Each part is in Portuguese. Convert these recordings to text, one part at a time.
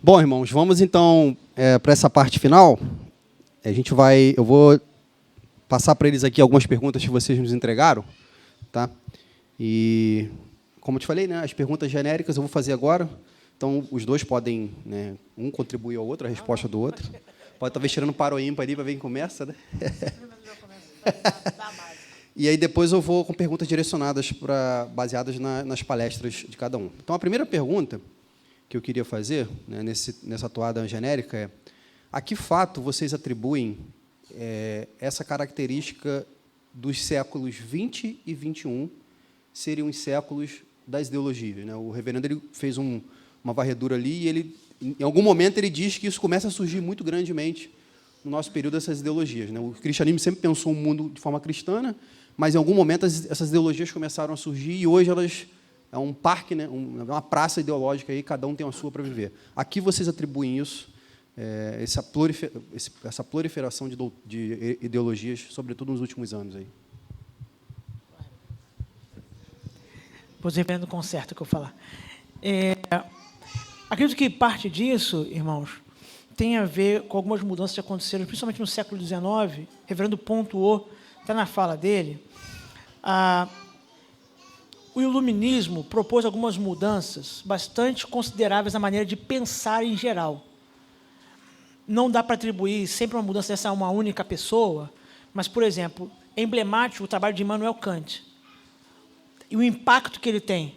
Bom, irmãos, vamos então para essa parte final. Eu vou passar para eles aqui algumas perguntas que vocês nos entregaram, tá? E, como eu te falei, né, as perguntas genéricas eu vou fazer agora. Então, os dois podem, né, um contribuir ao outro, a resposta do outro. Pode talvez tirando para o ímpar ali para ver quem começa, né? E aí depois eu vou com perguntas direcionadas baseadas nas palestras de cada um. Então, a primeira pergunta que eu queria fazer, né, nessa toada genérica é: a que fato vocês atribuem essa característica dos séculos 20 e 21 serem os séculos das ideologias, né? O reverendo ele fez uma varredura ali e ele, em algum momento, ele diz que isso começa a surgir muito grandemente no nosso período, essas ideologias, né? O cristianismo sempre pensou o mundo de forma cristã, mas, em algum momento, essas ideologias começaram a surgir e, hoje, elas é um parque, né? Uma praça ideológica, aí, cada um tem a sua para viver. A que vocês atribuem isso, essa proliferação de ideologias, sobretudo nos últimos anos? Aí? Pois reverendo conserta o que eu falar. Acredito que parte disso, irmãos, tem a ver com algumas mudanças que aconteceram, principalmente no século XIX. O reverendo pontuou, está na fala dele, o iluminismo propôs algumas mudanças bastante consideráveis na maneira de pensar em geral. Não dá para atribuir sempre uma mudança dessa a uma única pessoa, mas, por exemplo, é emblemático o trabalho de Immanuel Kant e o impacto que ele tem.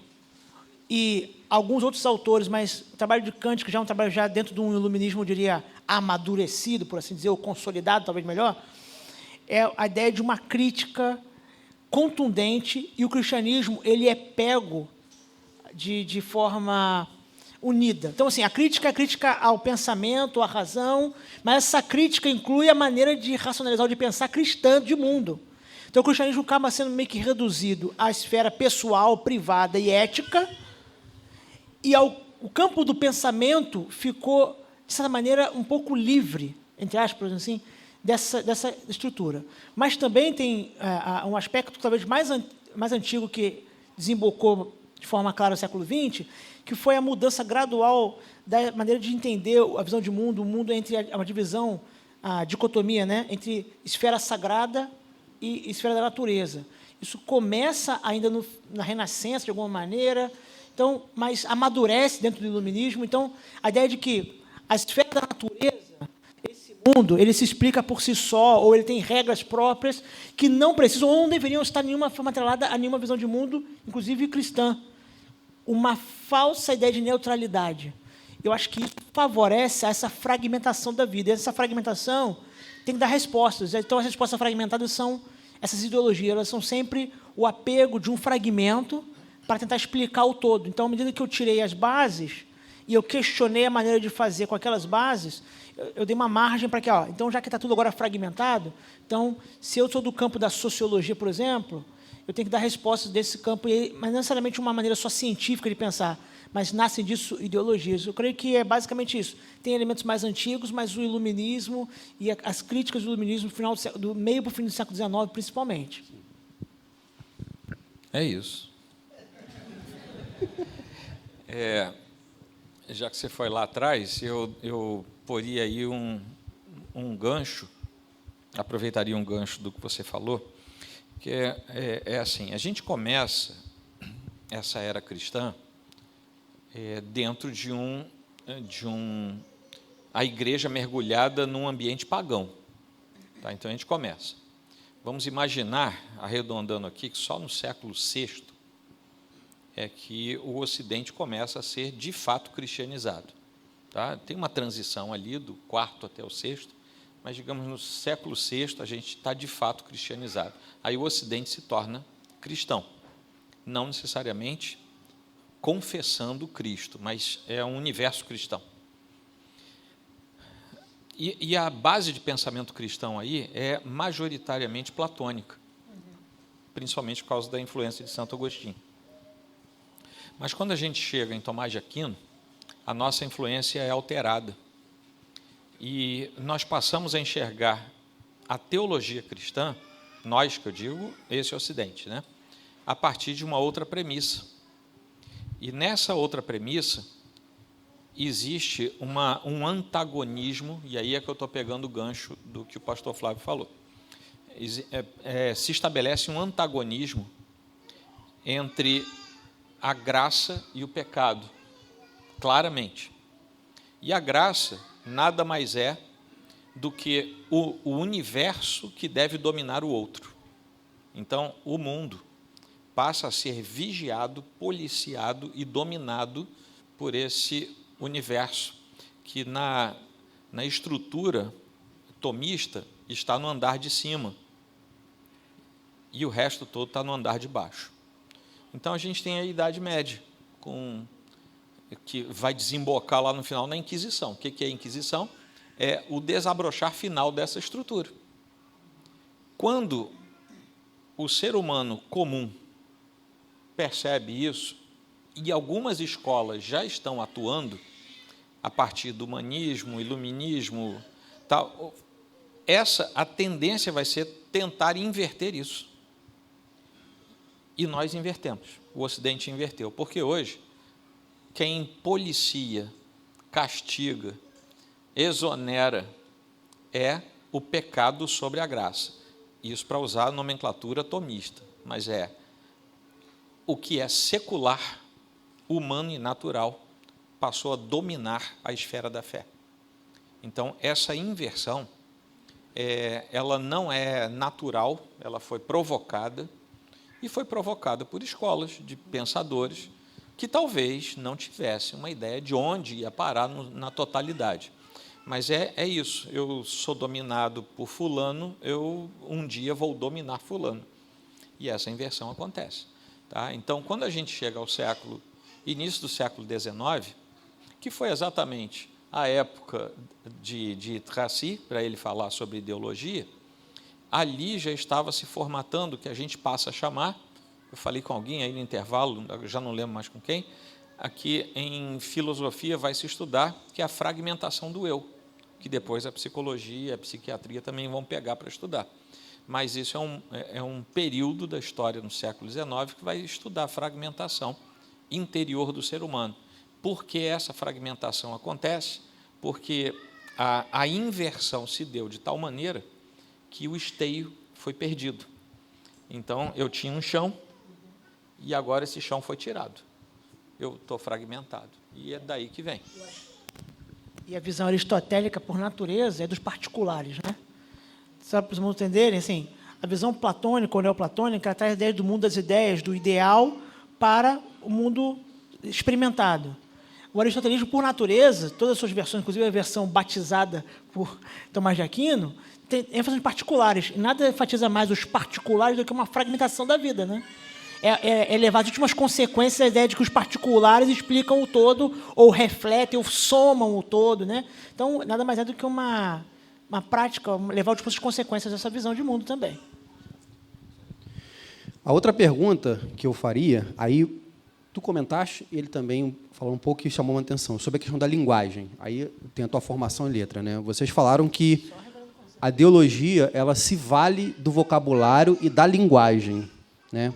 E alguns outros autores, mas o trabalho de Kant, que já é um trabalho já dentro de um iluminismo, eu diria, amadurecido, por assim dizer, ou consolidado, talvez melhor, é a ideia de uma crítica contundente, e o cristianismo ele é pego de forma unida. Então, assim, a crítica é a crítica ao pensamento, à razão, mas essa crítica inclui a maneira de racionalizar ou de pensar cristã de mundo. Então, o cristianismo acaba sendo meio que reduzido à esfera pessoal, privada e ética, e o campo do pensamento ficou, de certa maneira, um pouco livre, entre aspas, assim, dessa estrutura. Mas também tem um aspecto talvez mais antigo que desembocou de forma clara no século XX, que foi a mudança gradual da maneira de entender a visão de mundo, o mundo entre uma divisão, a dicotomia, né, entre esfera sagrada e esfera da natureza. Isso começa ainda na Renascença, de alguma maneira, então, mas amadurece dentro do iluminismo. Então, a ideia de que a esfera da natureza, mundo, ele se explica por si só, ou ele tem regras próprias que não precisam ou não deveriam estar de nenhuma forma atrelada a nenhuma visão de mundo, inclusive cristã. Uma falsa ideia de neutralidade. Eu acho que isso favorece essa fragmentação da vida. E essa fragmentação tem que dar respostas. Então, as respostas fragmentadas são essas ideologias. Elas são sempre o apego de um fragmento para tentar explicar o todo. Então, à medida que eu tirei as bases e eu questionei a maneira de fazer com aquelas bases, eu dei uma margem para que, então, já que está tudo agora fragmentado, então, se eu sou do campo da sociologia, por exemplo, eu tenho que dar respostas desse campo, mas não necessariamente uma maneira só científica de pensar, mas nascem disso ideologias. Eu creio que é basicamente isso. Tem elementos mais antigos, mas o iluminismo e as críticas do iluminismo do meio para o fim do século XIX, principalmente. É isso. Já que você foi lá atrás, eu poria aí um gancho, aproveitaria um gancho do que você falou, que é assim: a gente começa essa era cristã dentro de a igreja mergulhada num ambiente pagão. Tá? Então, a gente começa. Vamos imaginar, arredondando aqui, que só no século VI é que o Ocidente começa a ser, de fato, cristianizado. Tá? Tem uma transição ali do quarto até o sexto, mas, digamos, no século VI, a gente está, de fato, cristianizado. Aí o Ocidente se torna cristão. Não necessariamente confessando Cristo, mas é um universo cristão. E a base de pensamento cristão aí é majoritariamente platônica, principalmente por causa da influência de Santo Agostinho. Mas, quando a gente chega em Tomás de Aquino, a nossa influência é alterada. E nós passamos a enxergar a teologia cristã, nós, que eu digo, esse Ocidente, né, a partir de uma outra premissa. E nessa outra premissa, existe um antagonismo, e aí é que eu estou pegando o gancho do que o pastor Flávio falou. Se estabelece um antagonismo entre a graça e o pecado, claramente. E a graça nada mais é do que o universo que deve dominar o outro. Então, o mundo passa a ser vigiado, policiado e dominado por esse universo que, na estrutura tomista, está no andar de cima e o resto todo está no andar de baixo. Então, a gente tem a Idade Média, que vai desembocar lá no final na Inquisição. O que é a Inquisição? É o desabrochar final dessa estrutura. Quando o ser humano comum percebe isso, e algumas escolas já estão atuando, a partir do humanismo, iluminismo, tal, a tendência vai ser tentar inverter isso. E nós invertemos, o Ocidente inverteu, porque hoje, quem policia, castiga, exonera, é o pecado sobre a graça. Isso para usar a nomenclatura tomista, mas o que é secular, humano e natural, passou a dominar a esfera da fé. Então, essa inversão, ela não é natural, ela foi provocada, e foi provocada por escolas de pensadores que talvez não tivessem uma ideia de onde ia parar na totalidade. Mas é isso, eu sou dominado por fulano, eu um dia vou dominar fulano. E essa inversão acontece. Tá? Então, quando a gente chega ao início do século XIX, que foi exatamente a época de Tracy, para ele falar sobre ideologia, ali já estava se formatando o que a gente passa a chamar, eu falei com alguém aí no intervalo, já não lembro mais com quem, aqui em filosofia vai se estudar, que é a fragmentação do eu, que depois a psicologia e a psiquiatria também vão pegar para estudar. Mas isso é um período da história no século XIX que vai estudar a fragmentação interior do ser humano. Por que essa fragmentação acontece? Porque a inversão se deu de tal maneira que o esteio foi perdido. Então, eu tinha um chão e agora esse chão foi tirado. Eu estou fragmentado. E é daí que vem. E a visão aristotélica, por natureza, é dos particulares, né? Só para os mundo entenderem, assim, a visão platônica ou neoplatônica traz a ideia do mundo das ideias, do ideal para o mundo experimentado. O aristotelismo, por natureza, todas as suas versões, inclusive a versão batizada por Tomás de Aquino, tem ênfase em particulares. E nada enfatiza mais os particulares do que uma fragmentação da vida, né? É levar as últimas consequências à ideia de que os particulares explicam o todo, ou refletem, ou somam o todo, né? Então, nada mais é do que uma prática, levar as últimas consequências dessa visão de mundo também. A outra pergunta que eu faria, aí tu comentaste, ele também falou um pouco e chamou uma atenção, sobre a questão da linguagem. Aí tem a tua formação em letra, né? Vocês falaram que a ideologia, ela se vale do vocabulário e da linguagem, né?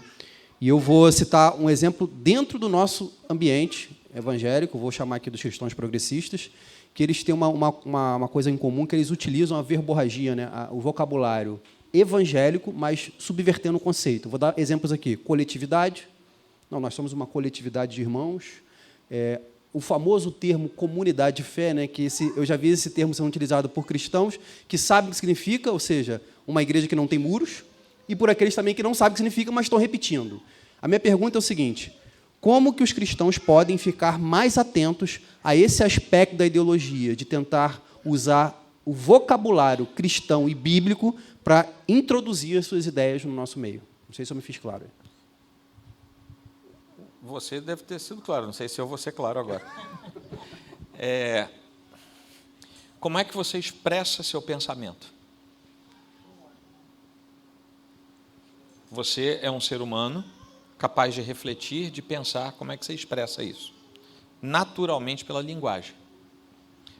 E eu vou citar um exemplo dentro do nosso ambiente evangélico, vou chamar aqui dos cristãos progressistas, que eles têm uma coisa em comum, que eles utilizam a verborragia, né? O vocabulário evangélico, mas subvertendo o conceito. Vou dar exemplos aqui. Coletividade. Não, nós somos uma coletividade de irmãos. O famoso termo comunidade de fé, né? Que eu já vi esse termo sendo utilizado por cristãos que sabem o que significa, ou seja, uma igreja que não tem muros, e por aqueles também que não sabem o que significa, mas estão repetindo. A minha pergunta é o seguinte: como que os cristãos podem ficar mais atentos a esse aspecto da ideologia, de tentar usar o vocabulário cristão e bíblico para introduzir as suas ideias no nosso meio? Não sei se eu me fiz claro. Você deve ter sido claro, não sei se eu vou ser claro agora. Como é que você expressa seu pensamento? Você é um ser humano capaz de refletir, de pensar. Como é que você expressa isso? Naturalmente, pela linguagem.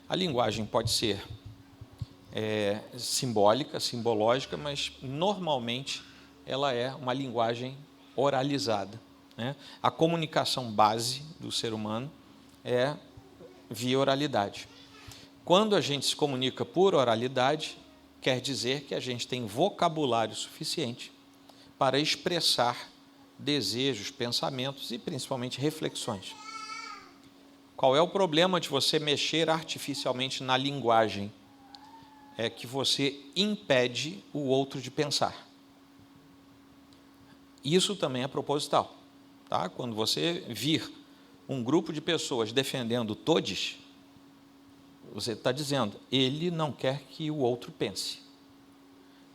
A linguagem pode ser simbólica, simbológica, mas, normalmente, ela é uma linguagem oralizada, né? A comunicação base do ser humano é via oralidade. Quando a gente se comunica por oralidade, quer dizer que a gente tem vocabulário suficiente para expressar desejos, pensamentos e, principalmente, reflexões. Qual é o problema de você mexer artificialmente na linguagem? É que você impede o outro de pensar. Isso também é proposital. Tá? Quando você vir um grupo de pessoas defendendo todes, você está dizendo, ele não quer que o outro pense.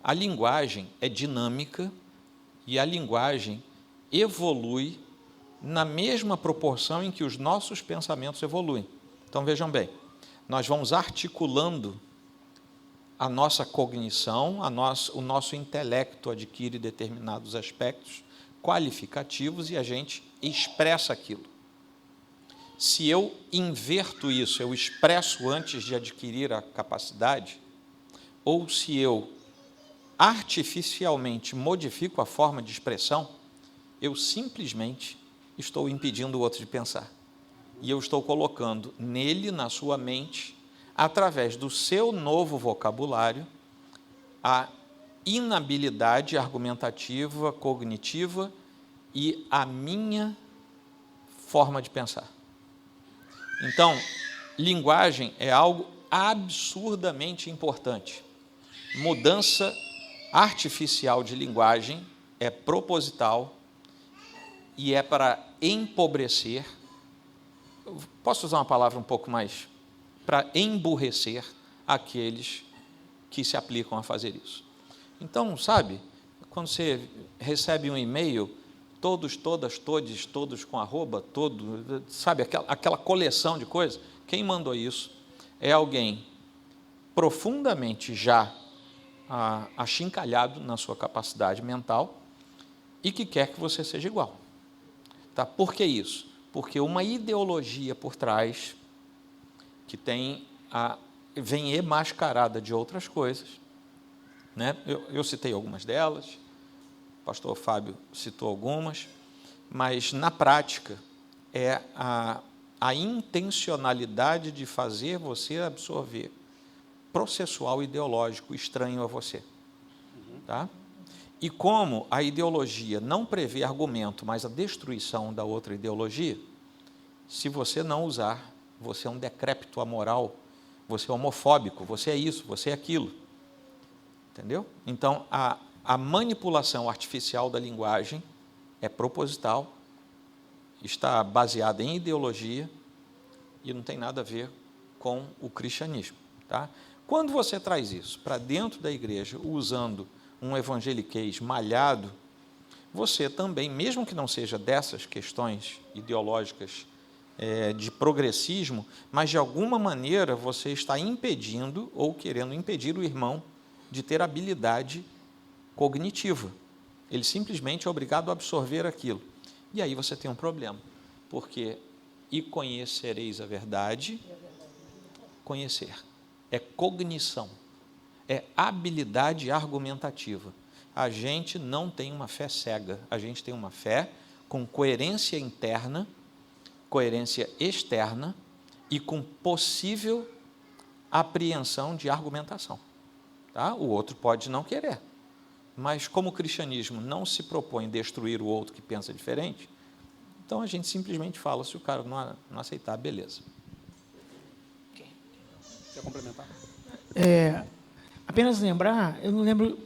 A linguagem é dinâmica e a linguagem evolui na mesma proporção em que os nossos pensamentos evoluem. Então, vejam bem, nós vamos articulando a nossa cognição, o nosso intelecto adquire determinados aspectos qualificativos e a gente expressa aquilo. Se eu inverto isso, eu expresso antes de adquirir a capacidade, ou se eu artificialmente modifico a forma de expressão, eu simplesmente estou impedindo o outro de pensar. E eu estou colocando nele, na sua mente, através do seu novo vocabulário, a inabilidade argumentativa, cognitiva e a minha forma de pensar. Então, linguagem é algo absurdamente importante. Mudança artificial de linguagem é proposital e é para empobrecer, posso usar uma palavra um pouco mais, para emburrecer aqueles que se aplicam a fazer isso. Então, sabe, quando você recebe um e-mail, todos, todas, todes, todos com arroba, todo, sabe, aquela coleção de coisas, quem mandou isso é alguém profundamente já achincalhado na sua capacidade mental e que quer que você seja igual. Tá? Por que isso? Porque uma ideologia por trás, que vem emascarada de outras coisas, né? Eu citei algumas delas, o pastor Fábio citou algumas, mas, na prática, é a intencionalidade de fazer você absorver processual ideológico estranho a você. Tá? E como a ideologia não prevê argumento, mas a destruição da outra ideologia, se você não usar, você é um decrépito amoral, você é homofóbico, você é isso, você é aquilo. Entendeu? Então, a manipulação artificial da linguagem é proposital, está baseada em ideologia e não tem nada a ver com o cristianismo. Tá? Quando você traz isso para dentro da igreja, usando um evangeliquez malhado, você também, mesmo que não seja dessas questões ideológicas de progressismo, mas de alguma maneira você está impedindo ou querendo impedir o irmão de ter habilidade cognitiva. Ele simplesmente é obrigado a absorver aquilo. E aí você tem um problema, porque e conhecereis a verdade, conhecer. É cognição, é habilidade argumentativa. A gente não tem uma fé cega, a gente tem uma fé com coerência interna, coerência externa e com possível apreensão de argumentação. Tá? O outro pode não querer, mas como o cristianismo não se propõe destruir o outro que pensa diferente, então a gente simplesmente fala, se o cara não aceitar, beleza. Quer complementar? Apenas lembrar, eu não lembro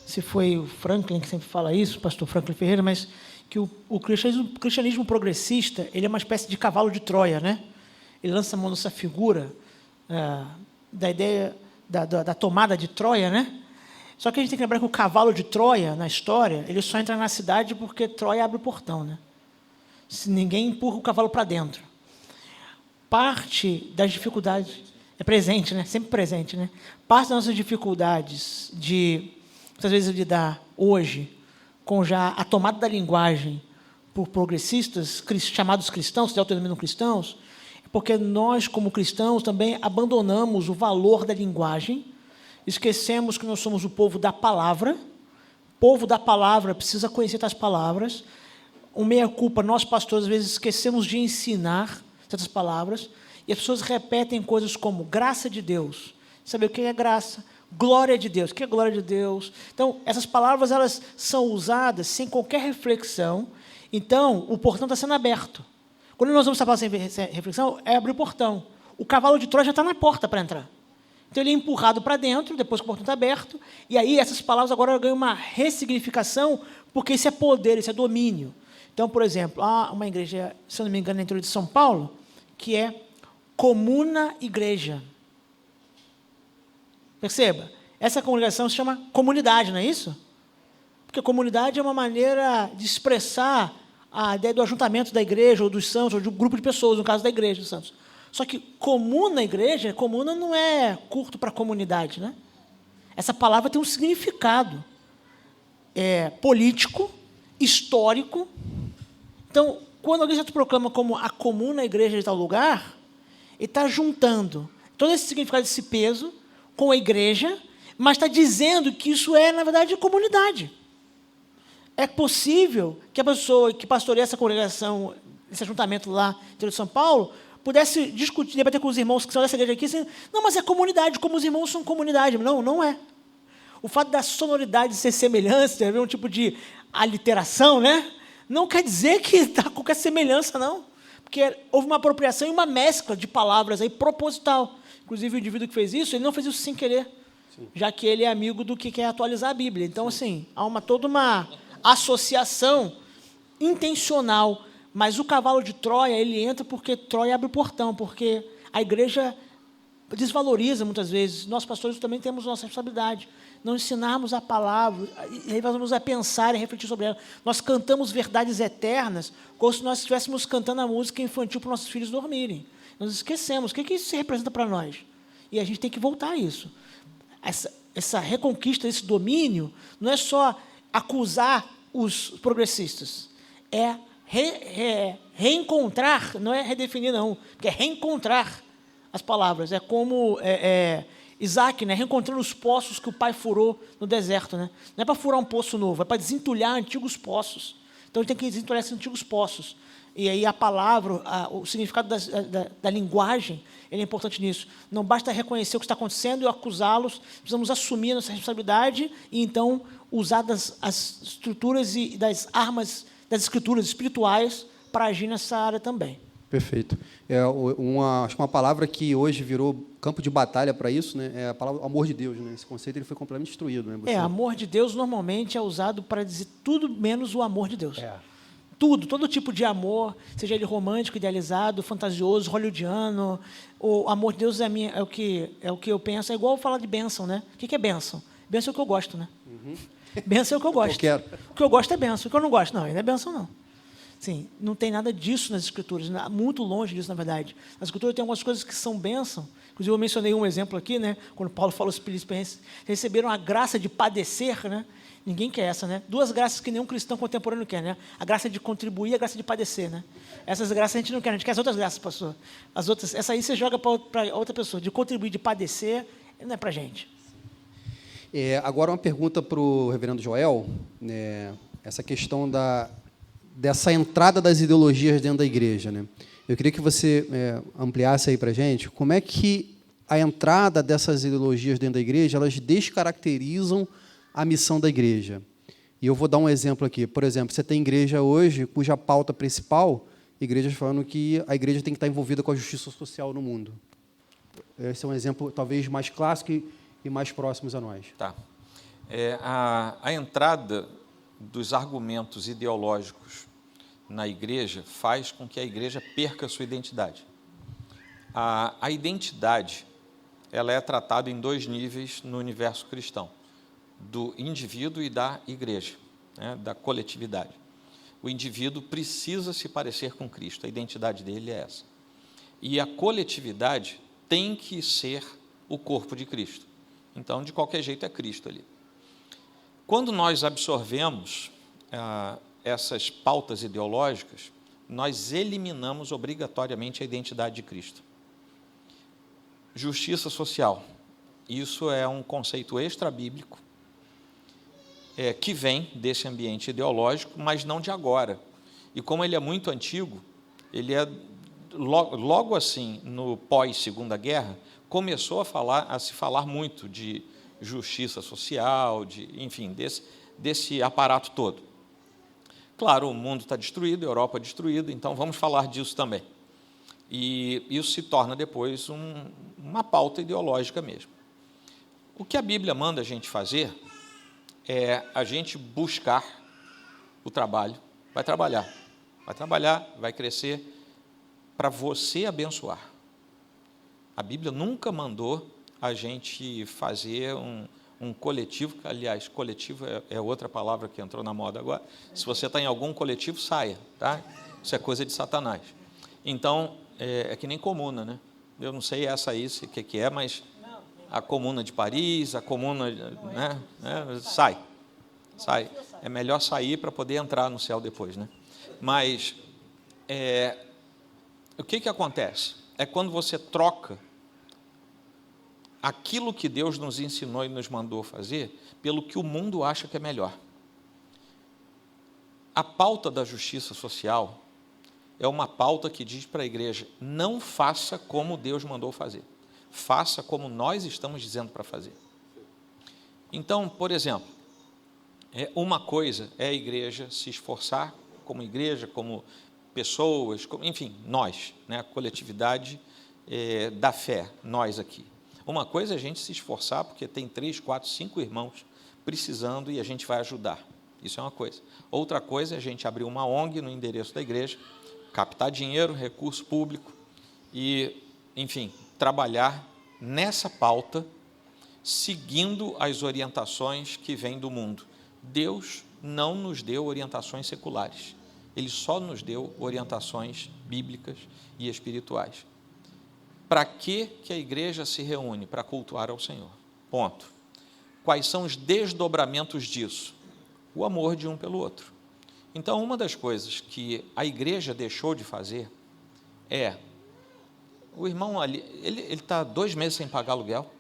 se foi o Franklin que sempre fala isso, o pastor Franklin Ferreira, mas que o cristianismo progressista, ele é uma espécie de cavalo de Troia, né? Ele lança a mão nessa figura da ideia da tomada de Troia, né? Só que a gente tem que lembrar que o cavalo de Troia, na história, ele só entra na cidade porque Troia abre o portão, né? Se ninguém empurra o cavalo para dentro. Parte das dificuldades é presente, né? Sempre presente, né? Parte das nossas dificuldades de, muitas vezes, lidar hoje com já a tomada da linguagem por progressistas, chamados cristãos, se autodenominam cristãos, é porque nós, como cristãos, também abandonamos o valor da linguagem, esquecemos que nós somos o povo da palavra precisa conhecer as palavras, o meia-culpa, nós, pastores, às vezes esquecemos de ensinar certas palavras, E as pessoas repetem coisas como graça de Deus. Saber o que é graça? Glória de Deus. O que é glória de Deus? Então, essas palavras elas são usadas sem qualquer reflexão. Então, o portão está sendo aberto. Quando nós vamos falar sem reflexão, é abrir o portão. O cavalo de Troia já está na porta para entrar. Então, ele é empurrado para dentro, depois que o portão está aberto, e aí essas palavras agora ganham uma ressignificação, porque isso é poder, isso é domínio. Então, por exemplo, há uma igreja, se eu não me engano, no interior de São Paulo, que é Comuna Igreja. Perceba, essa congregação se chama comunidade, não é isso? Porque comunidade é uma maneira de expressar a ideia do ajuntamento da igreja, ou dos santos, ou de um grupo de pessoas, no caso da igreja dos santos. Só que comuna igreja, comuna não é curto para comunidade, né? Essa palavra tem um significado político, histórico. Então, quando alguém se proclama como a comuna igreja de tal lugar, ele está juntando todo esse significado, esse peso, com a igreja, mas está dizendo que isso é, na verdade, comunidade. É possível que a pessoa que pastoreia essa congregação, esse ajuntamento lá no interior de São Paulo, pudesse discutir, debater com os irmãos que são dessa igreja aqui, assim, não, mas é comunidade, como os irmãos são comunidade. Não, não é. O fato da sonoridade ser semelhança, de haver um tipo de aliteração, né? Não quer dizer que está com qualquer semelhança, não. Porque houve uma apropriação e uma mescla de palavras aí proposital. Inclusive, o indivíduo que fez isso, ele não fez isso sem querer, sim, já que ele é amigo do que quer atualizar a Bíblia. Então, sim, assim, há toda uma associação intencional. Mas o cavalo de Troia, ele entra porque Troia abre o portão, porque a igreja desvaloriza muitas vezes. Nós, pastores, também temos nossa responsabilidade. Não ensinarmos a palavra, e aí vamos a pensar e refletir sobre ela. Nós cantamos verdades eternas, como se nós estivéssemos cantando a música infantil para os nossos filhos dormirem. Nós esquecemos. O que isso representa para nós? E a gente tem que voltar a isso. Essa reconquista, esse domínio, não é só acusar os progressistas, é reencontrar, não é redefinir, não, porque é reencontrar as palavras. É como Isaac, né, reencontrando os poços que o pai furou no deserto. Né? Não é para furar um poço novo, é para desentulhar antigos poços. Então, ele tem que desentulhar esses antigos poços. E aí a palavra, o significado da linguagem, ele é importante nisso. Não basta reconhecer o que está acontecendo e acusá-los, precisamos assumir a nossa responsabilidade e, então, usar as estruturas e das armas das escrituras espirituais para agir nessa área também. Perfeito. Acho que uma palavra que hoje virou campo de batalha para isso, né, é a palavra amor de Deus. Né? Esse conceito ele foi completamente destruído. Né? Amor de Deus normalmente é usado para dizer tudo menos o amor de Deus. Todo tipo de amor, seja ele romântico, idealizado, fantasioso, hollywoodiano. O amor de Deus é o que eu penso. É igual falar de bênção, né? O que é bênção? Bênção é o que eu gosto, né? Uhum. Bênção é o que eu gosto. O que eu gosto é bênção. O que eu não gosto, não é bênção, não. Sim, não tem nada disso nas Escrituras, muito longe disso, na verdade. Nas Escrituras tem algumas coisas que são bênção. Inclusive, eu mencionei um exemplo aqui, né? Quando Paulo fala aos Filipenses, receberam a graça de padecer, né? Ninguém quer essa, né? Duas graças que nenhum cristão contemporâneo quer, né? A graça de contribuir e a graça de padecer, né? Essas graças a gente não quer, a gente quer as outras graças, pastor. As outras, essa aí você joga para outra pessoa. De contribuir, de padecer, não é para a gente. Agora uma pergunta para o reverendo Joel, né? Essa questão dessa entrada das ideologias dentro da igreja, né? Eu queria que você ampliasse aí para a gente como é que a entrada dessas ideologias dentro da igreja, elas descaracterizam a missão da igreja. E eu vou dar um exemplo aqui. Por exemplo, você tem igreja hoje cuja pauta principal, igrejas falando que a igreja tem que estar envolvida com a justiça social no mundo. Esse é um exemplo talvez mais clássico e mais próximos a nós. Tá. A entrada dos argumentos ideológicos na igreja faz com que a igreja perca a sua identidade. A identidade ela é tratada em dois níveis no universo cristão, do indivíduo e da igreja, né, da coletividade. O indivíduo precisa se parecer com Cristo, a identidade dele é essa. E a coletividade tem que ser o corpo de Cristo. Então, de qualquer jeito, é Cristo ali. Quando nós absorvemos essas pautas ideológicas, nós eliminamos obrigatoriamente a identidade de Cristo. Justiça social. Isso é um conceito extra-bíblico, que vem desse ambiente ideológico, mas não de agora. E como ele é muito antigo, ele é logo assim, no pós-Segunda Guerra, começou a se falar muito de justiça social, enfim, desse aparato todo. Claro, o mundo está destruído, a Europa destruída, então vamos falar disso também. E isso se torna depois uma pauta ideológica mesmo. O que a Bíblia manda a gente fazer é a gente buscar o trabalho, vai trabalhar, vai crescer para você abençoar. A Bíblia nunca mandou a gente fazer um coletivo, aliás, coletivo é outra palavra que entrou na moda agora. Se você está em algum coletivo, saia, tá? Isso é coisa de Satanás. Então, é que nem comuna, né? Eu não sei essa aí, o que é, mas a comuna de Paris, a comuna, né? Sai. É melhor sair para poder entrar no céu depois, né? Mas o que acontece? É quando você troca aquilo que Deus nos ensinou e nos mandou fazer pelo que o mundo acha que é melhor. A pauta da justiça social é uma pauta que diz para a igreja: não faça como Deus mandou fazer, faça como nós estamos dizendo para fazer. Então, por exemplo, uma coisa é a igreja se esforçar como igreja, como pessoas, enfim, nós, né, a coletividade da fé, nós aqui. Uma coisa é a gente se esforçar, porque tem 3, 4, 5 irmãos precisando e a gente vai ajudar. Isso é uma coisa. Outra coisa é a gente abrir uma ONG no endereço da igreja, captar dinheiro, recurso público e, enfim, trabalhar nessa pauta, seguindo as orientações que vêm do mundo. Deus não nos deu orientações seculares. Ele só nos deu orientações bíblicas e espirituais. Para que a igreja se reúne? Para cultuar ao Senhor. Ponto. Quais são os desdobramentos disso? O amor de um pelo outro. Então, uma das coisas que a igreja deixou de fazer o irmão ali, ele está 2 meses sem pagar aluguel.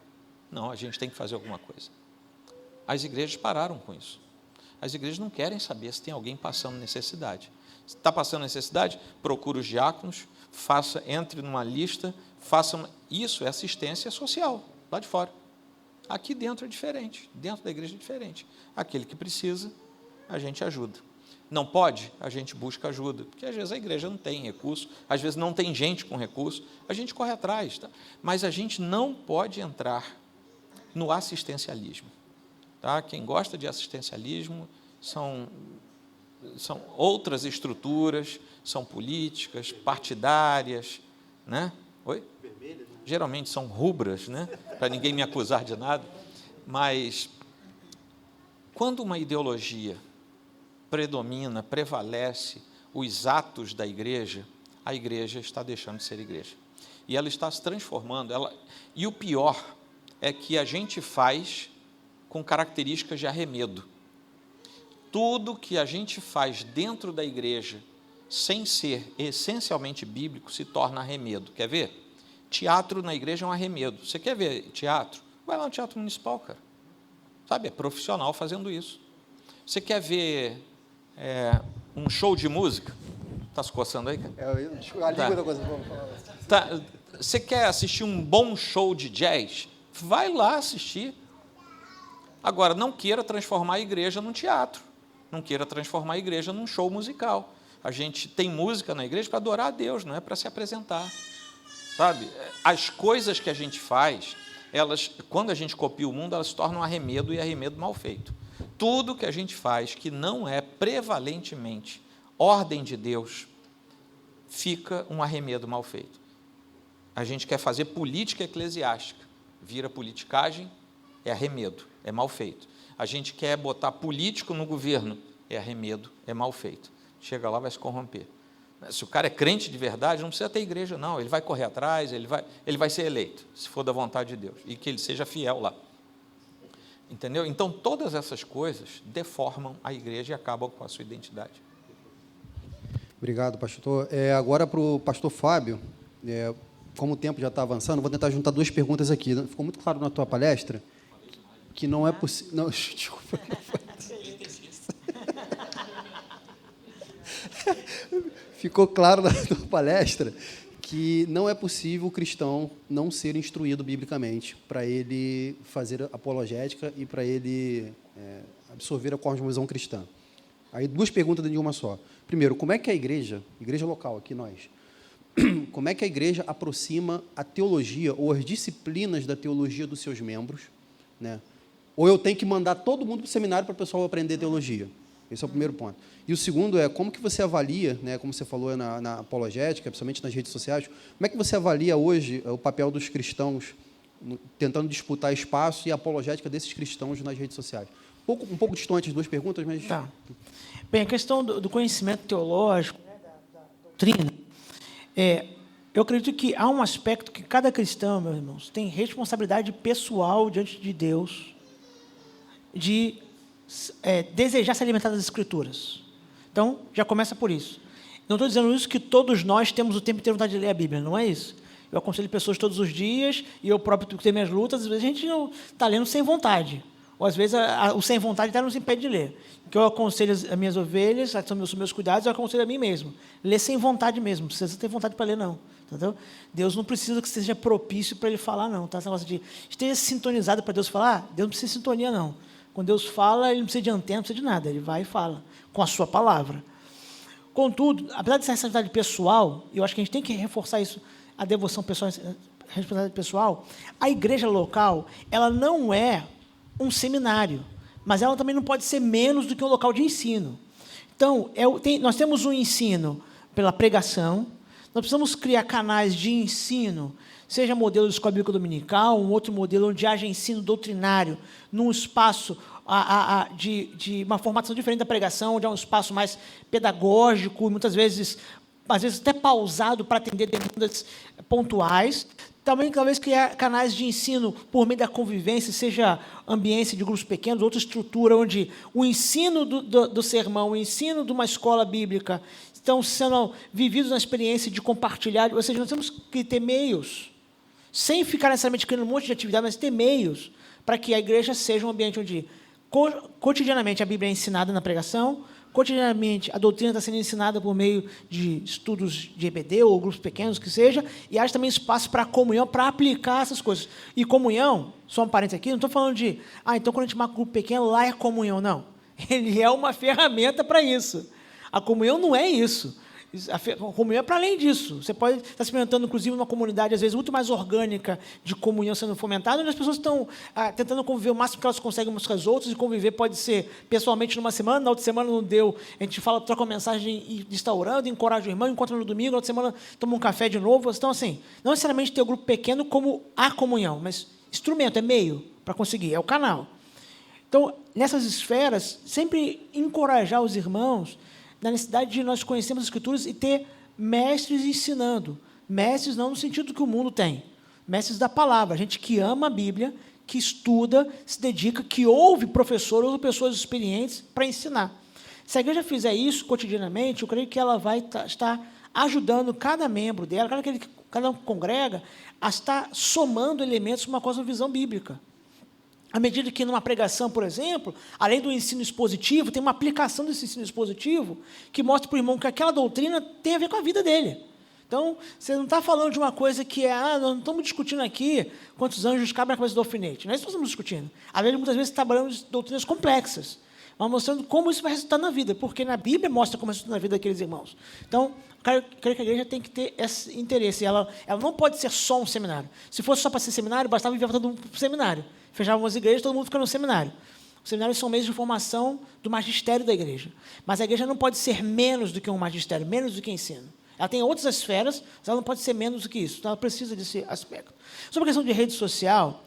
Não, a gente tem que fazer alguma coisa. As igrejas pararam com isso. As igrejas não querem saber se tem alguém passando necessidade. Se está passando necessidade, procure os diáconos, entre numa lista, isso é assistência social, lá de fora. Aqui dentro é diferente, dentro da igreja é diferente. Aquele que precisa, a gente ajuda. Não pode, a gente busca ajuda, porque às vezes a igreja não tem recurso, às vezes não tem gente com recurso, a gente corre atrás, tá? Mas a gente não pode entrar no assistencialismo. Tá? Quem gosta de assistencialismo são outras estruturas, são políticas, partidárias, né? Oi? Vermelhas, né? Geralmente são rubras, né? Para ninguém me acusar de nada. Mas, quando uma ideologia prevalece os atos da igreja, a igreja está deixando de ser igreja. E ela está se transformando. E o pior é que a gente faz com características de arremedo. Tudo que a gente faz dentro da igreja, sem ser essencialmente bíblico, se torna arremedo. Quer ver? Teatro na igreja é um arremedo. Você quer ver teatro? Vai lá no Teatro Municipal, cara. Sabe, é profissional fazendo isso. Você quer ver um show de música? Está se coçando aí, cara? A língua da coisa, vamos falar. Tá. Você quer assistir um bom show de jazz? Vai lá assistir. Agora, não queira transformar a igreja num teatro. Não queira transformar a igreja num show musical. A gente tem música na igreja para adorar a Deus, não é para se apresentar. Sabe? As coisas que a gente faz, quando a gente copia o mundo, elas se tornam arremedo e arremedo mal feito. Tudo que a gente faz que não é prevalentemente ordem de Deus, fica um arremedo mal feito. A gente quer fazer política eclesiástica, vira politicagem, é arremedo, é mal feito. A gente quer botar político no governo, é arremedo, é mal feito. Chega lá, vai se corromper. Se o cara é crente de verdade, não precisa ter igreja, não. Ele vai correr atrás, ele vai ser eleito, se for da vontade de Deus, e que ele seja fiel lá. Entendeu? Então, todas essas coisas deformam a igreja e acabam com a sua identidade. Obrigado, pastor. Agora, para o pastor Fábio, como o tempo já está avançando, vou tentar juntar 2 perguntas aqui. Ficou muito claro na tua palestra que não é possível... Não, desculpa. Ficou claro na tua palestra que não é possível o cristão não ser instruído biblicamente para ele fazer apologética e para ele absorver a cosmovisão cristã. Aí 2 perguntas dentro de uma só. Primeiro, como é que a igreja local aqui, nós, como é que a igreja aproxima a teologia ou as disciplinas da teologia dos seus membros, né? Ou eu tenho que mandar todo mundo para o seminário para o pessoal aprender teologia? Esse é o primeiro ponto. E o segundo é, como que você avalia, né, como você falou na apologética, principalmente nas redes sociais, como é que você avalia hoje o papel dos cristãos tentando disputar espaço e a apologética desses cristãos nas redes sociais? Um pouco distante as 2 perguntas, mas... Tá. Bem, a questão do conhecimento teológico, né, da doutrina, eu acredito que há um aspecto que cada cristão, meus irmãos, tem responsabilidade pessoal diante de Deus de desejar se alimentar das Escrituras. Então, já começa por isso. Não estou dizendo isso que todos nós temos o tempo inteiro vontade de ler a Bíblia, não é isso. Eu aconselho pessoas todos os dias, e eu próprio tenho minhas lutas, às vezes a gente não está lendo sem vontade. Ou às vezes o sem vontade até nos impede de ler. O que eu aconselho as minhas ovelhas, são meus cuidados, eu aconselho a mim mesmo. Ler sem vontade mesmo, não precisa ter vontade para ler, não. Entendeu? Deus não precisa que seja propício para Ele falar, não. Tá? Esse negócio de esteja sintonizado para Deus falar, Deus não precisa de sintonia, não. Quando Deus fala, Ele não precisa de antena, não precisa de nada. Ele vai e fala, com a sua palavra. Contudo, apesar dessa responsabilidade pessoal, eu acho que a gente tem que reforçar isso, a devoção pessoal, a responsabilidade pessoal, a igreja local, ela não é um seminário, mas ela também não pode ser menos do que um local de ensino. Então, nós temos um ensino pela pregação, nós precisamos criar canais de ensino, seja modelo de escola bíblica dominical, um outro modelo onde haja ensino doutrinário, num espaço de uma formação diferente da pregação, onde há um espaço mais pedagógico, muitas vezes, às vezes até pausado para atender demandas pontuais. Também, talvez, criar canais de ensino por meio da convivência, seja ambiência de grupos pequenos, outra estrutura onde o ensino do sermão, o ensino de uma escola bíblica estão sendo vividos na experiência de compartilhar. Ou seja, nós temos que ter meios, sem ficar necessariamente criando um monte de atividade, mas ter meios para que a igreja seja um ambiente onde, cotidianamente, a Bíblia é ensinada na pregação, cotidianamente, a doutrina está sendo ensinada por meio de estudos de EBD ou grupos pequenos, que seja, e haja também espaço para comunhão, para aplicar essas coisas. E comunhão, só um parênteses aqui, não estou falando de, então quando a gente marca um grupo pequeno, lá é comunhão, não. Ele é uma ferramenta para isso. A comunhão não é isso. A comunhão é para além disso. Você pode estar experimentando, inclusive, uma comunidade, às vezes, muito mais orgânica de comunhão sendo fomentada, onde as pessoas estão tentando conviver o máximo que elas conseguem umas com as outras, e conviver pode ser pessoalmente numa semana, na outra semana não deu, a gente fala, troca uma mensagem e está orando, encoraja o irmão, encontra no domingo, na outra semana toma um café de novo. Então, assim, não necessariamente ter o grupo pequeno como a comunhão, mas instrumento, é meio para conseguir, é o canal. Então, nessas esferas, sempre encorajar os irmãos na necessidade de nós conhecermos as Escrituras e ter mestres ensinando. Mestres não no sentido que o mundo tem. Mestres da palavra. Gente que ama a Bíblia, que estuda, se dedica, que ouve professores ou pessoas experientes para ensinar. Se a igreja fizer isso cotidianamente, eu creio que ela vai estar ajudando cada membro dela, cada um que congrega, a estar somando elementos para uma cosmovisão bíblica. À medida que, numa pregação, por exemplo, além do ensino expositivo, tem uma aplicação desse ensino expositivo que mostra para o irmão que aquela doutrina tem a ver com a vida dele. Então, você não está falando de uma coisa que nós não estamos discutindo aqui quantos anjos cabem na cabeça do alfinete. Não é isso que nós estamos discutindo. Às vezes, muitas vezes, trabalhamos de doutrinas complexas, mas mostrando como isso vai resultar na vida, porque na Bíblia mostra como resulta na vida daqueles irmãos. Então, creio que a igreja tem que ter esse interesse. Ela não pode ser só um seminário. Se fosse só para ser seminário, bastava enviar todo mundo para o seminário. Fechavam as igrejas, todo mundo fica no seminário. Os seminários são meios de formação do magistério da igreja. Mas a igreja não pode ser menos do que um magistério, menos do que ensino. Ela tem outras esferas, mas ela não pode ser menos do que isso. Então, ela precisa desse aspecto. Sobre a questão de rede social,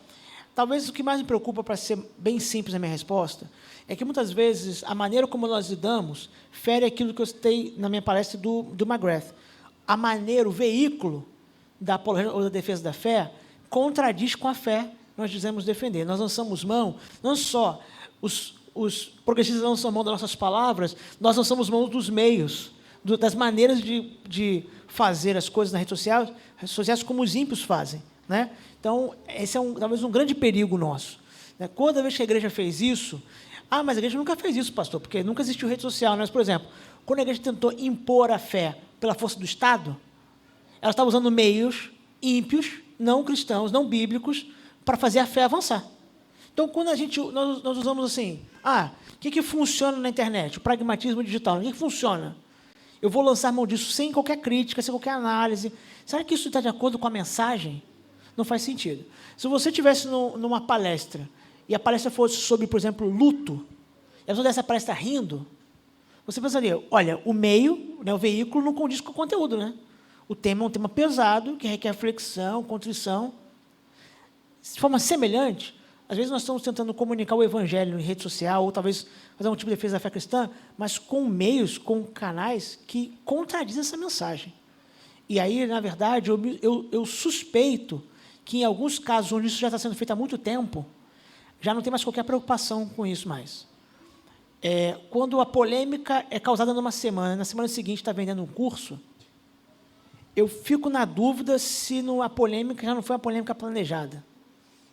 talvez o que mais me preocupa, para ser bem simples a minha resposta, é que muitas vezes a maneira como nós lidamos fere aquilo que eu citei na minha palestra do McGrath. A maneira, o veículo da apologia ou da defesa da fé contradiz com a fé que nós dizemos defender. Nós lançamos mão, não só os progressistas lançam mão das nossas palavras, nós lançamos mão dos meios, das maneiras de fazer as coisas nas redes sociais como os ímpios fazem. Né? Então, esse é talvez um grande perigo nosso. Né? Toda vez que a igreja fez isso, mas a igreja nunca fez isso, pastor, porque nunca existiu rede social. Mas, por exemplo, quando a igreja tentou impor a fé pela força do Estado, Ela estava usando meios ímpios, não cristãos, não bíblicos, para fazer a fé avançar. Então, quando nós usamos assim, o que funciona na internet? O pragmatismo digital, o que funciona? Eu vou lançar mão disso sem qualquer crítica, sem qualquer análise. Será que isso está de acordo com a mensagem? Não faz sentido. Se você estivesse numa palestra, e a palestra fosse sobre, por exemplo, luto, e a pessoa dessa palestra rindo, você pensaria, olha, o meio, né, o veículo não condiz com o conteúdo, né? O tema é um tema pesado, que requer reflexão, contrição. De forma semelhante, às vezes nós estamos tentando comunicar o evangelho em rede social, ou talvez fazer um tipo de defesa da fé cristã, mas com meios, com canais que contradizem essa mensagem. E aí, na verdade, eu suspeito que em alguns casos onde isso já está sendo feito há muito tempo, já não tem mais qualquer preocupação com isso mais. Quando a polêmica é causada numa semana, na semana seguinte está vendendo um curso, eu fico na dúvida se a polêmica já não foi uma polêmica planejada,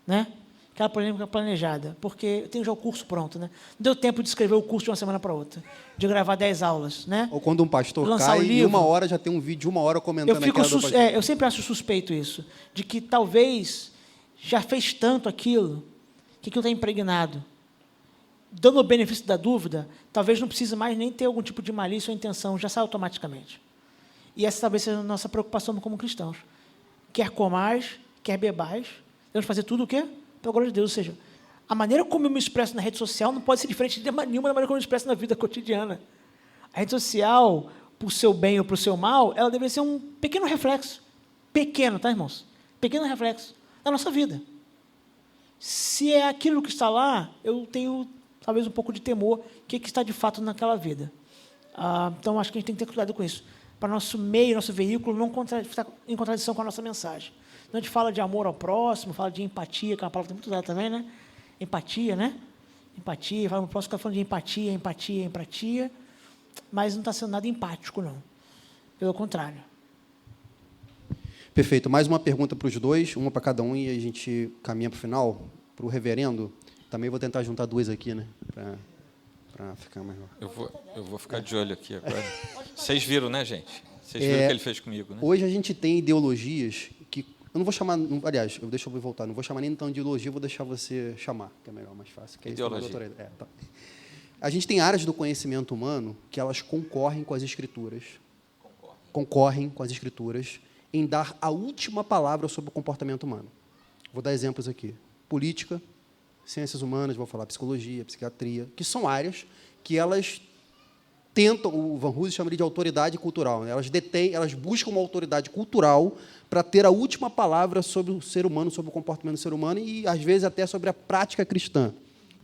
né? Aquela polêmica planejada, porque eu tenho já o curso pronto, né? Não deu tempo de escrever o curso de uma semana para outra, de gravar 10 aulas, né? Ou quando um pastor Lançar cai e 1 hora já tem um vídeo de 1 hora comentando aquela do pastor. Eu sempre acho suspeito isso, de que talvez já fez tanto aquilo, que aquilo está impregnado. Dando o benefício da dúvida, talvez não precise mais nem ter algum tipo de malícia ou intenção, já sai automaticamente. E essa talvez seja a nossa preocupação como cristãos. Quer comais, quer bebais, devemos fazer tudo o quê? Pela glória de Deus. Ou seja, a maneira como eu me expresso na rede social não pode ser diferente de nenhuma da maneira como eu me expresso na vida cotidiana. A rede social, para o seu bem ou para o seu mal, ela deve ser um pequeno reflexo. Pequeno, tá, irmãos? Pequeno reflexo da nossa vida. Se é aquilo que está lá, eu tenho talvez um pouco de temor, o que está de fato naquela vida. Então, acho que a gente tem que ter cuidado com isso. Para nosso meio, nosso veículo, não ficar em contradição com a nossa mensagem. Então, a gente fala de amor ao próximo, fala de empatia, que é uma palavra muito usada também, né? Empatia, né? Empatia, fala no próximo, está falando de empatia, mas não está sendo nada empático, não. Pelo contrário. Perfeito. Mais uma pergunta para os dois, uma para cada um, e a gente caminha para o final. Para o reverendo, também vou tentar juntar 2 aqui, né? Para ficar melhor. Eu vou ficar de olho aqui agora. Vocês viram, né, gente? Vocês viram o que ele fez comigo, né? Hoje a gente tem ideologias que... Eu não vou chamar... Aliás, deixa eu voltar. Não vou chamar nem então de ideologia, vou deixar você chamar, que é melhor, mais fácil. Que é ideologia. Tá. A gente tem áreas do conhecimento humano que elas concorrem com as Escrituras. Concorrem com as Escrituras em dar a última palavra sobre o comportamento humano. Vou dar exemplos aqui. Política, ciências humanas, vou falar psicologia, psiquiatria, que são áreas que elas tentam, o Van Hoosen chama de autoridade cultural, né? Elas buscam uma autoridade cultural para ter a última palavra sobre o ser humano, sobre o comportamento do ser humano e, às vezes, até sobre a prática cristã.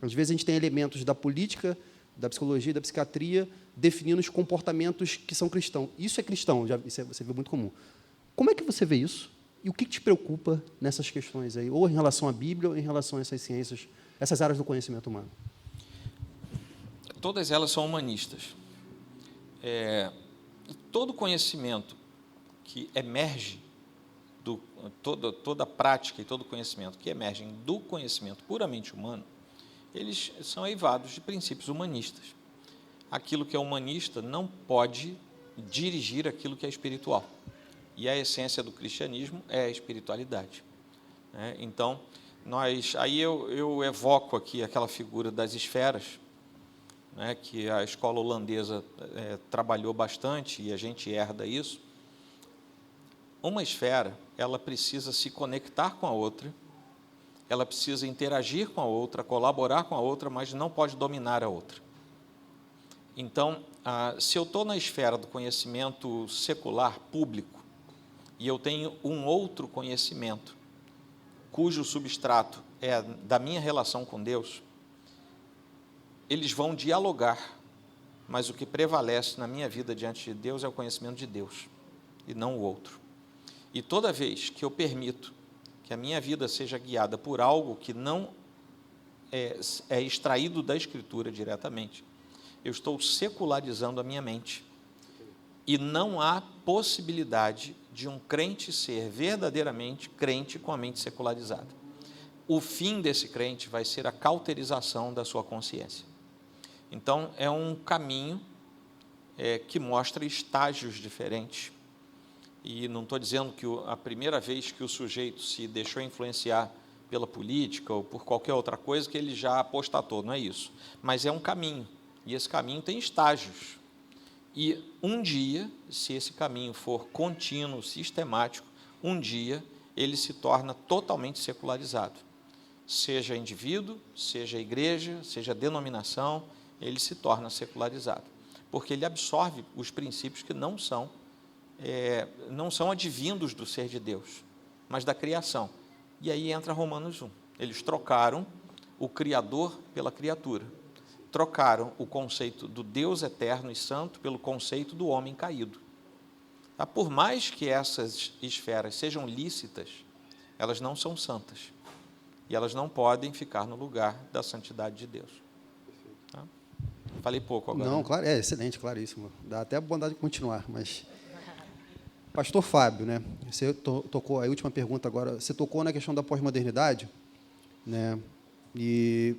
Às vezes, a gente tem elementos da política, da psicologia, da psiquiatria, definindo os comportamentos que são cristãos. Isso é cristão, você vê muito comum. Como é que você vê isso? E o que te preocupa nessas questões aí, ou em relação à Bíblia, ou em relação a essas ciências, essas áreas do conhecimento humano? Todas elas são humanistas. Todo conhecimento que emerge, toda prática e todo conhecimento que emergem do conhecimento puramente humano, eles são eivados de princípios humanistas. Aquilo que é humanista não pode dirigir aquilo que é espiritual. E a essência do cristianismo é a espiritualidade. Então, aí eu evoco aqui aquela figura das esferas, que a escola holandesa trabalhou bastante, e a gente herda isso. Uma esfera, ela precisa se conectar com a outra, ela precisa interagir com a outra, colaborar com a outra, mas não pode dominar a outra. Então, se eu estou na esfera do conhecimento secular, público, e eu tenho um outro conhecimento, cujo substrato é da minha relação com Deus, eles vão dialogar, mas o que prevalece na minha vida diante de Deus é o conhecimento de Deus, e não o outro. E toda vez que eu permito que a minha vida seja guiada por algo que não é extraído da Escritura diretamente, eu estou secularizando a minha mente. E não há possibilidade de um crente ser verdadeiramente crente com a mente secularizada. O fim desse crente vai ser a cauterização da sua consciência. Então, é um caminho que mostra estágios diferentes. E não estou dizendo que a primeira vez que o sujeito se deixou influenciar pela política ou por qualquer outra coisa que ele já apostatou, não é isso. Mas é um caminho, e esse caminho tem estágios. E um dia, se esse caminho for contínuo, sistemático, um dia ele se torna totalmente secularizado. Seja indivíduo, seja igreja, seja denominação, ele se torna secularizado, porque ele absorve os princípios que não são advindos do ser de Deus, mas da criação. E aí entra Romanos 1. Eles trocaram o Criador pela criatura. Trocaram o conceito do Deus eterno e santo pelo conceito do homem caído. Tá? Por mais que essas esferas sejam lícitas, elas não são santas. E elas não podem ficar no lugar da santidade de Deus. Tá? Falei pouco agora. Não, claro, é excelente, claríssimo. Dá até vontade de continuar, mas... Pastor Fábio, né? Você tocou, a última pergunta agora, você tocou na questão da pós-modernidade, né? E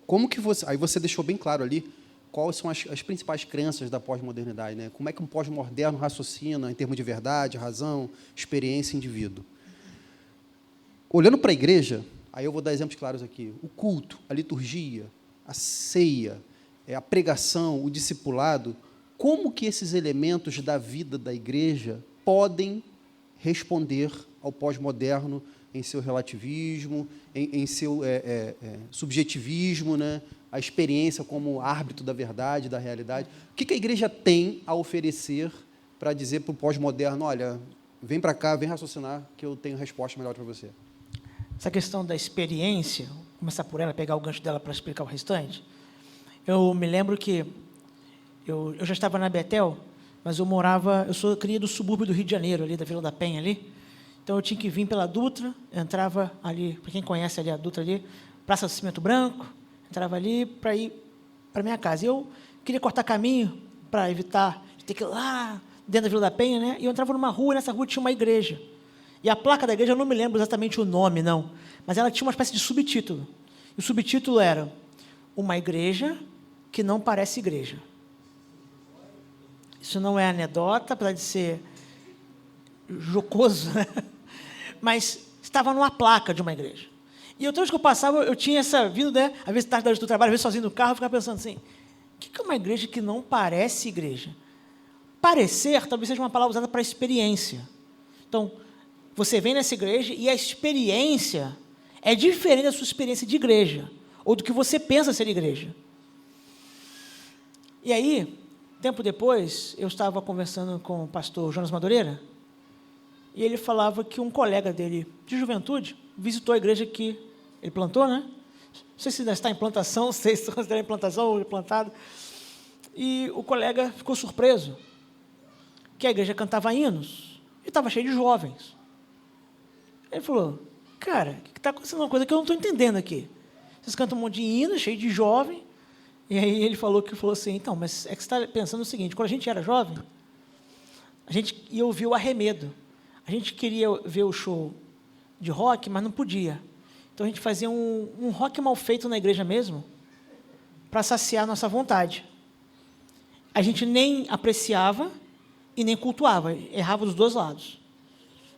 como que você... Aí você deixou bem claro ali quais são as principais crenças da pós-modernidade, né? Como é que um pós-moderno raciocina em termos de verdade, razão, experiência e indivíduo. Olhando para a igreja, aí eu vou dar exemplos claros aqui. O culto, a liturgia, a ceia, a pregação, o discipulado, como que esses elementos da vida da igreja podem responder ao pós-moderno em seu relativismo, em seu subjetivismo, né? A experiência como árbitro da verdade, da realidade. O que a igreja tem a oferecer para dizer para o pós-moderno, olha, vem para cá, vem raciocinar, que eu tenho resposta melhor para você? Essa questão da experiência, vou começar por ela, pegar o gancho dela para explicar o restante. Eu me lembro que eu já estava na Betel, mas eu sou cria do subúrbio do Rio de Janeiro, ali da Vila da Penha, ali. Então, eu tinha que vir pela Dutra, entrava ali, para quem conhece ali a Dutra ali, Praça do Cimento Branco, entrava ali para ir para a minha casa. Eu queria cortar caminho para evitar de ter que ir lá dentro da Vila da Penha, né? E eu entrava numa rua, e nessa rua tinha uma igreja. E a placa da igreja, eu não me lembro exatamente o nome, não, mas ela tinha uma espécie de subtítulo. E o subtítulo era Uma Igreja que Não Parece Igreja. Isso não é anedota, apesar de ser jocoso, né? Mas estava numa placa de uma igreja. E toda vez que eu passava, eu tinha essa vida, né? Às vezes, tarde do trabalho, às vezes sozinho no carro, eu ficava pensando assim, o que é uma igreja que não parece igreja? Parecer talvez seja uma palavra usada para experiência. Então, você vem nessa igreja e a experiência é diferente da sua experiência de igreja, ou do que você pensa ser igreja. E aí, tempo depois, eu estava conversando com o pastor Jonas Madureira, e ele falava que um colega dele, de juventude, visitou a igreja que ele plantou, né? Não sei se ainda está em plantação, não sei se considera em plantação ou plantado. E o colega ficou surpreso, que a igreja cantava hinos, e estava cheio de jovens. Ele falou, cara, o que está acontecendo? Uma coisa que eu não estou entendendo aqui. Vocês cantam um monte de hinos, cheio de jovem. E aí ele falou assim, então, mas é que você está pensando o seguinte, quando a gente era jovem, a gente ia ouvir o arremedo. A gente queria ver o show de rock, mas não podia. Então a gente fazia um rock mal feito na igreja mesmo, para saciar a nossa vontade. A gente nem apreciava e nem cultuava, errava dos dois lados.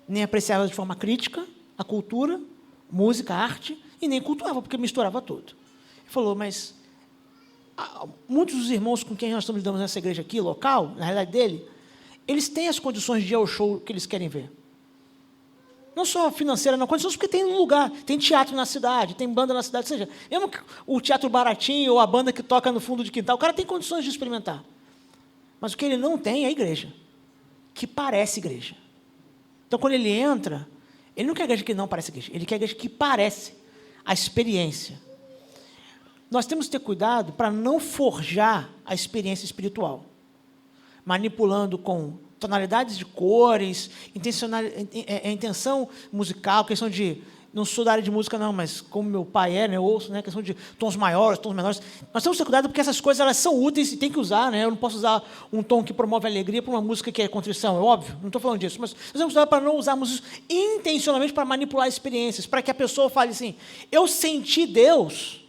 Nem apreciava de forma crítica a cultura, música, arte, e nem cultuava, porque misturava tudo. Ele falou, mas muitos dos irmãos com quem nós estamos lidando nessa igreja aqui, local, na realidade dele, eles têm as condições de ir ao show que eles querem ver. Não só financeira, não, condições porque tem um lugar, tem teatro na cidade, tem banda na cidade, ou seja, mesmo o teatro baratinho ou a banda que toca no fundo de quintal, o cara tem condições de experimentar. Mas o que ele não tem é a igreja, que parece igreja. Então, quando ele entra, ele não quer a igreja que não parece igreja, ele quer a igreja que parece a experiência. Nós temos que ter cuidado para não forjar a experiência espiritual, manipulando com tonalidades de cores, intenção musical, questão de... Não sou da área de música, não, mas como meu pai é, né, eu ouço, né, questão de tons maiores, tons menores. Nós temos que ter cuidado porque essas coisas elas são úteis e tem que usar, né? Eu não posso usar um tom que promove alegria para uma música que é contrição, é óbvio, não estou falando disso, mas nós temos que cuidar para não usarmos isso intencionalmente para manipular experiências, para que a pessoa fale assim, eu senti Deus,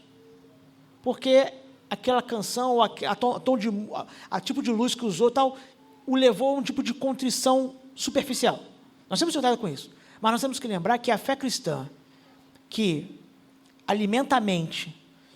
porque aquela canção, a tipo de luz que usou, tal, o levou a um tipo de contrição superficial. Nós temos cuidado com isso. Mas nós temos que lembrar que a fé cristã, que alimenta a mente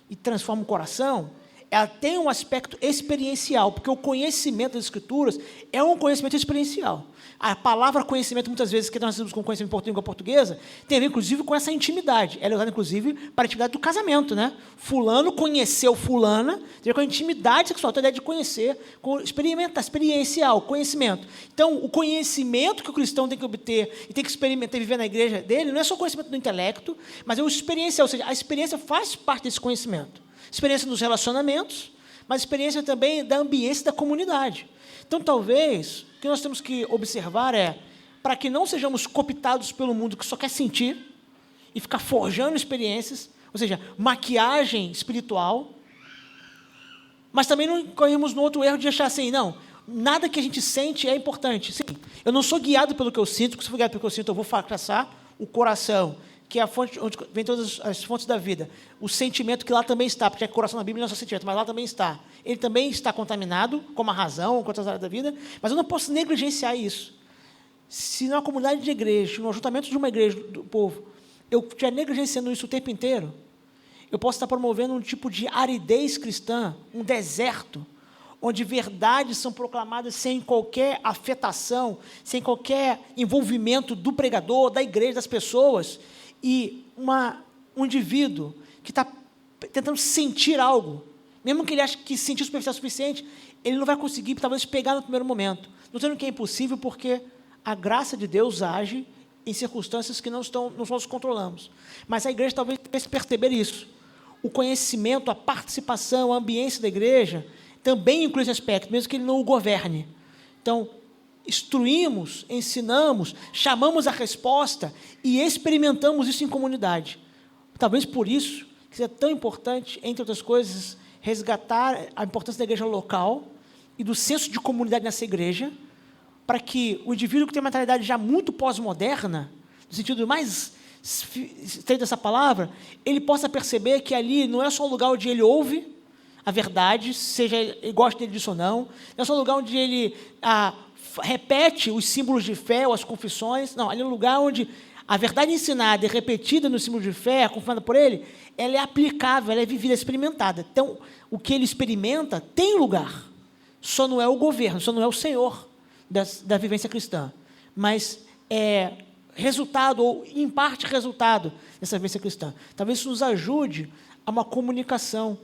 e transforma o coração, ela tem um aspecto experiencial, porque o conhecimento das Escrituras é um conhecimento experiencial. A palavra conhecimento, muitas vezes, que nós temos com conhecimento em língua portuguesa, tem a ver, inclusive, com essa intimidade. Ela é usada, inclusive, para a intimidade do casamento, né? Fulano conheceu fulana, tem a ver com a intimidade sexual, a ideia de conhecer, com experimentar, experiencial, conhecimento. Então, o conhecimento que o cristão tem que obter e tem que experimentar e viver na igreja dele, não é só o conhecimento do intelecto, mas é o experiencial, ou seja, a experiência faz parte desse conhecimento. Experiência dos relacionamentos, mas experiência também da ambiência da comunidade. Então, talvez, o que nós temos que observar é, para que não sejamos cooptados pelo mundo que só quer sentir e ficar forjando experiências, ou seja, maquiagem espiritual, mas também não corremos no outro erro de achar assim, não, nada que a gente sente é importante. Sim, eu não sou guiado pelo que eu sinto, porque se eu for guiado pelo que eu sinto, eu vou fracassar o coração, que é a fonte onde vem todas as fontes da vida. O sentimento que lá também está, porque o coração na Bíblia não é só sentimento, mas lá também está. Ele também está contaminado, como a razão, com outras áreas da vida, mas eu não posso negligenciar isso. Se numa comunidade de igreja, no ajuntamento de uma igreja do povo, eu estiver negligenciando isso o tempo inteiro, eu posso estar promovendo um tipo de aridez cristã, um deserto, onde verdades são proclamadas sem qualquer afetação, sem qualquer envolvimento do pregador, da igreja, das pessoas, e um indivíduo que está tentando sentir algo, mesmo que ele ache que sentir superficial é suficiente, ele não vai conseguir, talvez, pegar no primeiro momento. Não dizendo que é impossível, porque a graça de Deus age em circunstâncias que não nós controlamos. Mas a igreja talvez tenha que perceber isso. O conhecimento, a participação, a ambiência da igreja também inclui esse aspecto, mesmo que ele não o governe. Então, instruímos, ensinamos, chamamos a resposta e experimentamos isso em comunidade. Talvez por isso que seja tão importante, entre outras coisas, resgatar a importância da igreja local e do senso de comunidade nessa igreja, para que o indivíduo que tem uma mentalidade já muito pós-moderna, no sentido mais estreito dessa palavra, ele possa perceber que ali não é só um lugar onde ele ouve a verdade, seja ele gosta dele disso ou não é só um lugar onde ele repete os símbolos de fé ou as confissões, não, ali é um lugar onde a verdade ensinada e repetida no símbolo de fé, confirmada por ele, ela é aplicável, ela é vivida, experimentada. Então, o que ele experimenta tem lugar, só não é o governo, só não é o Senhor da vivência cristã, mas é resultado, ou em parte resultado, dessa vivência cristã. Talvez isso nos ajude a uma comunicação,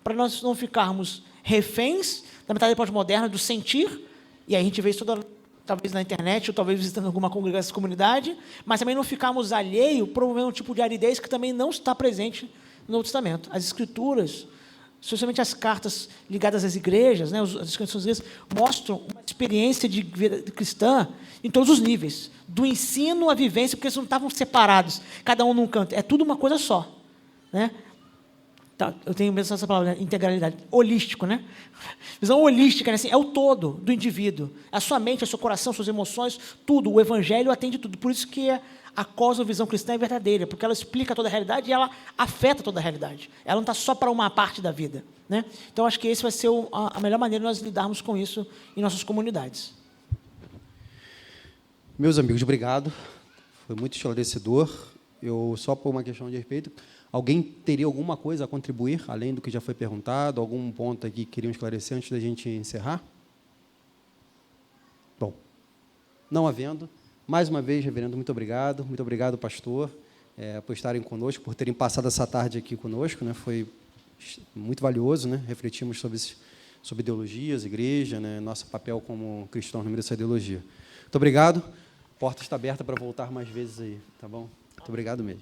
para nós não ficarmos reféns da mentalidade pós-moderna, do sentir, e aí a gente vê isso talvez na internet, ou talvez visitando alguma congregação, comunidade, mas também não ficarmos alheios, promovendo um tipo de aridez que também não está presente no Novo Testamento. As Escrituras, especialmente as cartas ligadas às igrejas, né, as escrituras das igrejas, mostram uma experiência de vida cristã em todos os níveis, do ensino à vivência, porque eles não estavam separados, cada um num canto, é tudo uma coisa só, né? Tá, eu tenho mesmo essa palavra, né? Integralidade, holístico, né? Visão holística, né? Assim, é o todo do indivíduo, a sua mente, o seu coração, suas emoções, tudo, o evangelho atende tudo, por isso que a cosmovisão cristã é verdadeira, porque ela explica toda a realidade e ela afeta toda a realidade, ela não está só para uma parte da vida, né? Então, acho que esse vai ser a melhor maneira de nós lidarmos com isso em nossas comunidades. Meus amigos, obrigado, foi muito esclarecedor. Eu, só por uma questão de respeito, alguém teria alguma coisa a contribuir, além do que já foi perguntado, algum ponto aqui que queriam esclarecer antes da gente encerrar? Bom, não havendo, mais uma vez, reverendo, muito obrigado, pastor, por estarem conosco, por terem passado essa tarde aqui conosco, né? Foi muito valioso, né? Refletimos sobre ideologias, igreja, né? Nosso papel como cristãos no meio dessa ideologia. Muito obrigado, a porta está aberta para voltar mais vezes aí, tá bom? Muito obrigado mesmo.